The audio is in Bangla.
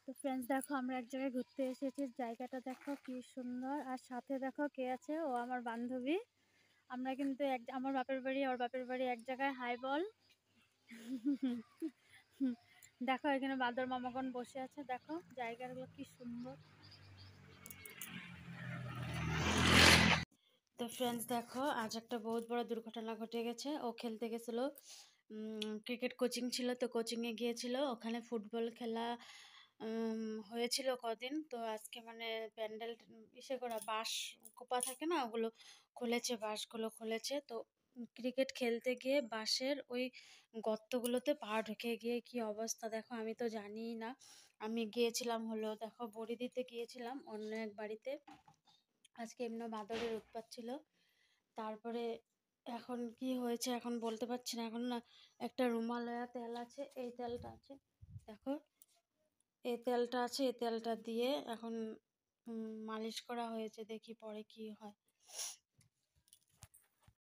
তো ফ্রেন্ডস দেখো আমরা এক জায়গায় ঘুরতে এসেছি, জায়গাটা দেখো কি সুন্দর। আর সাথে দেখো কে আছে, ও আমার বান্ধবী। আমরা কিন্তু আমার বাপের বাড়ি ওর বাপের বাড়ি এক জায়গায়। হাই বল। দেখো এখানে বাদর মামাগণ বসে আছে, দেখো জায়গাগুলো কি সুন্দর। তো ফ্রেন্ডস দেখো আজ একটা বহুত বড় দুর্ঘটনা ঘটে গেছে। ও খেলতে গেছিল, ক্রিকেট কোচিং ছিল, তো কোচিংয়ে গিয়েছিল। ওখানে ফুটবল খেলা হয়েছিল কদিন। তো আজকে মানে প্যান্ডেল ইসে করা বাঁশ কোপা থাকে না, ওগুলো খুলেছে, বাঁশগুলো খুলেছে। তো ক্রিকেট খেলতে গিয়ে বাঁশের ওই গর্তগুলোতে পা ঢুকে গিয়ে কি অবস্থা দেখো। আমি তো জানিই না, আমি গিয়েছিলাম হলো দেখো বড়ি দিতে গিয়েছিলাম অন্য এক বাড়িতে। আজকে এমনি বাদরের উৎপাত ছিল। তারপরে এখন কি হয়েছে এখন বলতে পারছি না। এখন না একটা রুমালয়া তেল আছে, এই তেলটা আছে দেখো, এই তেলটা আছে, এই তেলটা দিয়ে এখন মালিশ করা হয়েছে। দেখি পরে কি হয়।